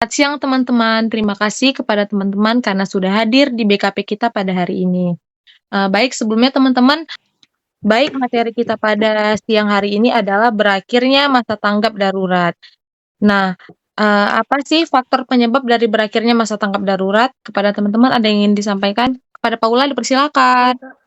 Selamat siang teman-teman, terima kasih kepada teman-teman karena sudah hadir di BKP kita pada hari ini. Baik sebelumnya teman-teman, materi kita pada siang hari ini adalah berakhirnya masa tanggap darurat. Nah, apa sih faktor penyebab dari berakhirnya masa tanggap darurat? Kepada teman-teman ada yang ingin disampaikan? Kepada Paula dipersilakan.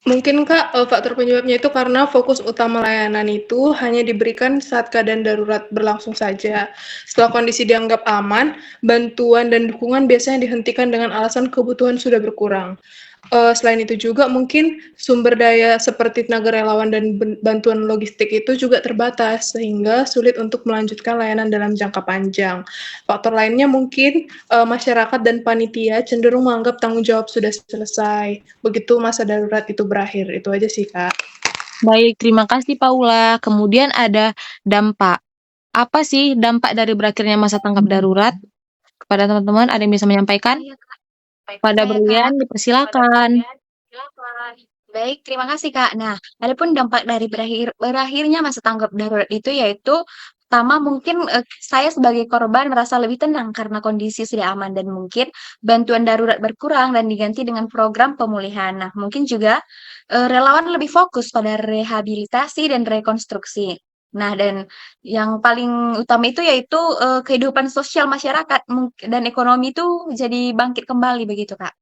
Mungkin Kak, faktor penyebabnya itu karena fokus utama layanan itu hanya diberikan saat keadaan darurat berlangsung saja. Setelah kondisi dianggap aman, bantuan dan dukungan biasanya dihentikan dengan alasan kebutuhan sudah berkurang. Selain itu juga mungkin sumber daya seperti tenaga relawan dan bantuan logistik itu juga terbatas, sehingga sulit untuk melanjutkan layanan dalam jangka panjang. Faktor lainnya mungkin masyarakat dan panitia cenderung menganggap tanggung jawab sudah selesai, begitu masa darurat itu berakhir. Itu aja sih, Kak. Baik, terima kasih Paula. Kemudian ada dampak. Apa sih dampak dari berakhirnya masa tanggap darurat? Kepada teman-teman ada yang bisa menyampaikan? Iya, Kak. Pada Saya, Kak. Brilian dipersilakan. Baik, terima kasih, Kak. Nah, adapun dampak dari berakhirnya masa tanggap darurat itu yaitu pertama mungkin saya sebagai korban merasa lebih tenang karena kondisi sudah aman dan mungkin bantuan darurat berkurang dan diganti dengan program pemulihan. Nah, mungkin juga relawan lebih fokus pada rehabilitasi dan rekonstruksi. Nah, dan yang paling utama itu yaitu kehidupan sosial masyarakat dan ekonomi itu jadi bangkit kembali begitu, Kak.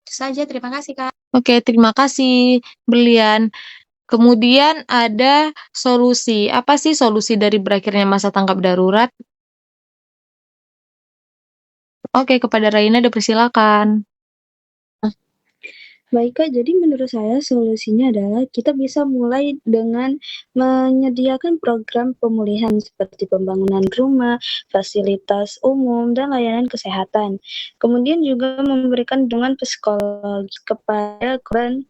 Itu saja, terima kasih, Kak. Oke, terima kasih, Brilian. Kemudian ada solusi. Apa sih solusi dari berakhirnya masa tanggap darurat? Oke, kepada Raina dipersilakan. Baik Kak, jadi menurut saya solusinya adalah kita bisa mulai dengan menyediakan program pemulihan seperti pembangunan rumah, fasilitas umum, dan layanan kesehatan. Kemudian juga memberikan dukungan psikologis kepada korban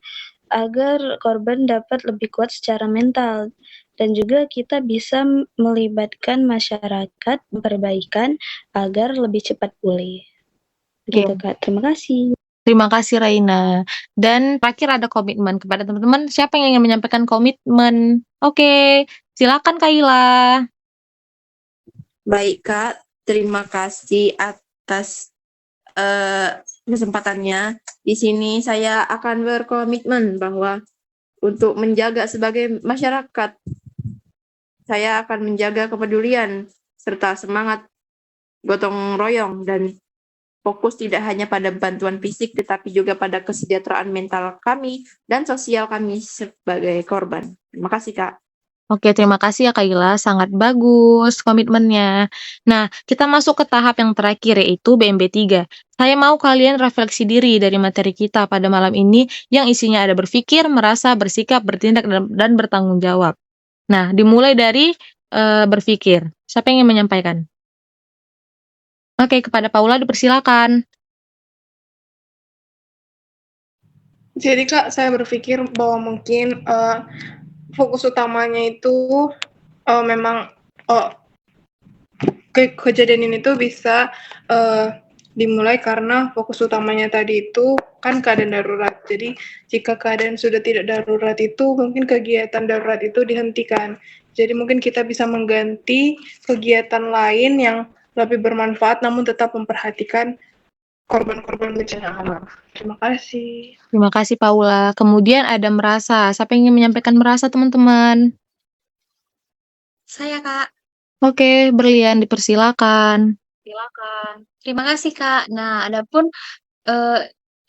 agar korban dapat lebih kuat secara mental. Dan juga kita bisa melibatkan masyarakat perbaikan agar lebih cepat pulih. Begitu Kak, terima kasih. Terima kasih Raina. Dan terakhir ada komitmen kepada teman-teman. Siapa yang ingin menyampaikan komitmen? Oke, silakan Kaila. Baik Kak, terima kasih atas kesempatannya. Di sini saya akan berkomitmen bahwa untuk menjaga sebagai masyarakat, saya akan menjaga kepedulian serta semangat gotong royong dan fokus tidak hanya pada bantuan fisik tetapi juga pada kesejahteraan mental kami dan sosial kami sebagai korban. Terima kasih Kak. Oke, terima kasih ya Kaila, sangat bagus komitmennya. Nah, kita masuk ke tahap yang terakhir yaitu BMB 3. Saya mau kalian refleksi diri dari materi kita pada malam ini yang isinya ada berpikir, merasa, bersikap, bertindak, dan bertanggung jawab. Nah, dimulai dari berpikir. Siapa yang ingin menyampaikan? Oke, kepada Paula dipersilakan. Jadi Kak, saya berpikir bahwa mungkin fokus utamanya itu memang kejadian ini tuh bisa dimulai karena fokus utamanya tadi itu kan keadaan darurat. Jadi jika keadaan sudah tidak darurat itu mungkin kegiatan darurat itu dihentikan. Jadi mungkin kita bisa mengganti kegiatan lain yang lebih bermanfaat namun tetap memperhatikan korban-korban bencana alam. Terima kasih. Terima kasih Paula. Kemudian ada merasa. Siapa yang ingin menyampaikan merasa teman-teman? Saya, Kak. Oke, Berlian dipersilakan. Terima kasih, Kak. Nah, adapun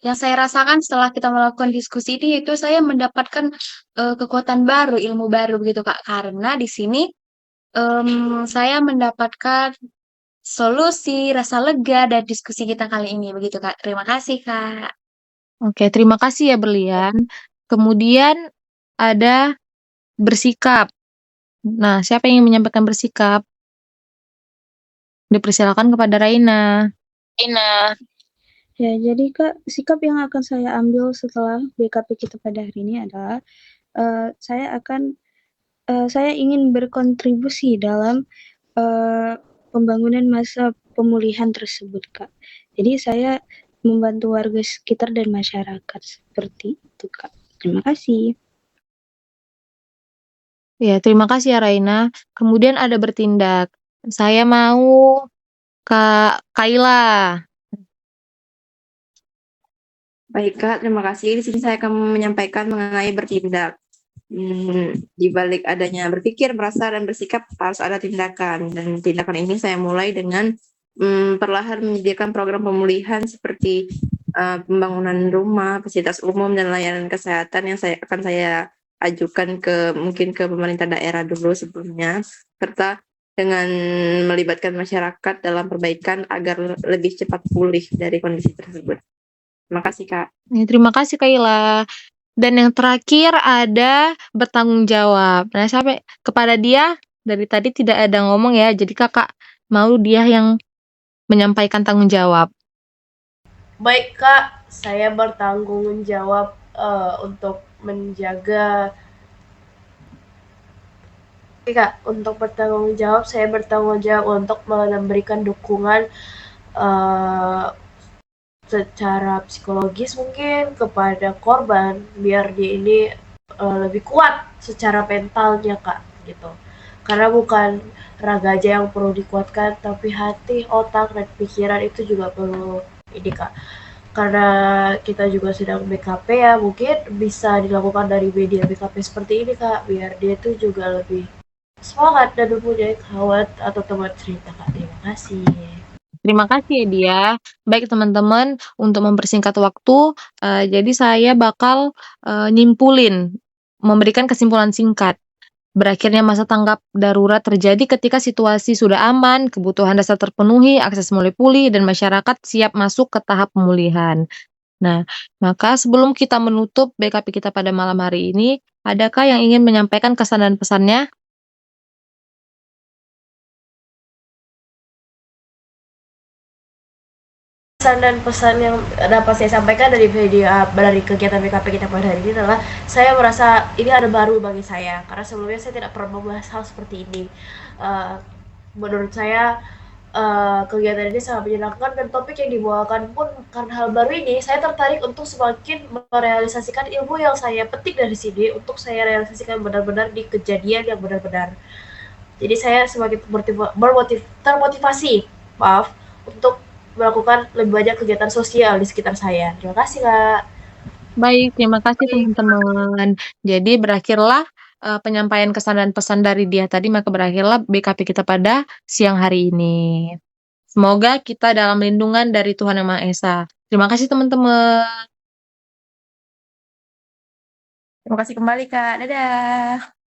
yang saya rasakan setelah kita melakukan diskusi ini itu saya mendapatkan kekuatan baru, ilmu baru begitu, Kak. Karena di sini saya mendapatkan solusi, rasa lega dari diskusi kita kali ini begitu, Kak. Terima kasih, Kak. Oke, terima kasih ya Berlian. Kemudian ada bersikap. Nah, siapa yang ingin menyampaikan bersikap? Dipersilakan kepada Raina. Ya, jadi Kak, sikap yang akan saya ambil setelah BKP kita pada hari ini adalah saya ingin berkontribusi dalam pembangunan masa pemulihan tersebut, Kak. Jadi saya membantu warga sekitar dan masyarakat seperti itu, Kak. Terima kasih. Ya, terima kasih ya Raina. Kemudian ada bertindak. Saya mau Kak Kaila. Baik Kak, terima kasih. Di sini saya akan menyampaikan mengenai bertindak. Di balik adanya berpikir, merasa, dan bersikap harus ada tindakan. Dan tindakan ini saya mulai dengan perlahan menyediakan program pemulihan seperti pembangunan rumah, fasilitas umum, dan layanan kesehatan yang saya ajukan mungkin ke pemerintah daerah dulu sebelumnya, serta dengan melibatkan masyarakat dalam perbaikan agar lebih cepat pulih dari kondisi tersebut. Terima kasih Kak. Terima kasih Kaila. Dan yang terakhir ada bertanggung jawab. Nah, sampai kepada dia dari tadi tidak ada ngomong ya, jadi kakak mau dia yang menyampaikan tanggung jawab. Baik Kak, saya bertanggung jawab untuk menjaga. Oke Kak, untuk bertanggung jawab, saya bertanggung jawab untuk memberikan dukungan secara psikologis mungkin kepada korban biar dia ini lebih kuat secara mentalnya Kak gitu. Karena bukan raga aja yang perlu dikuatkan, tapi hati, otak, dan pikiran itu juga perlu ini Kak. Karena kita juga sedang BKP ya, mungkin bisa dilakukan dari media BKP seperti ini Kak, biar dia tuh juga lebih semangat dan mempunyai kawan atau teman cerita Kak. Terima kasih. Terima kasih ya dia. Baik teman-teman, untuk mempersingkat waktu, jadi saya bakal nyimpulin, memberikan kesimpulan singkat. Berakhirnya masa tanggap darurat terjadi ketika situasi sudah aman, kebutuhan dasar terpenuhi, akses mulai pulih, dan masyarakat siap masuk ke tahap pemulihan. Nah, maka sebelum kita menutup BKP kita pada malam hari ini, adakah yang ingin menyampaikan kesan dan pesannya? Pesan dan pesan yang dapat saya sampaikan dari kegiatan BKP kita pada hari ini adalah saya merasa ini ada baru bagi saya karena sebelumnya saya tidak pernah membahas hal seperti ini. Menurut saya kegiatan ini sangat menyenangkan dan topik yang dibawakan pun karena hal baru ini saya tertarik untuk semakin merealisasikan ilmu yang saya petik dari sini untuk saya realisasikan benar-benar di kejadian yang benar-benar. Jadi saya semakin termotivasi untuk melakukan lebih banyak kegiatan sosial di sekitar saya. Terima kasih Kak. Baik, terima kasih teman-teman. Jadi berakhirlah penyampaian kesan dan pesan dari dia tadi, maka berakhirlah BKP kita pada siang hari ini. Semoga kita dalam lindungan dari Tuhan Yang Maha Esa. Terima kasih teman-teman. Terima kasih kembali Kak. Dadah.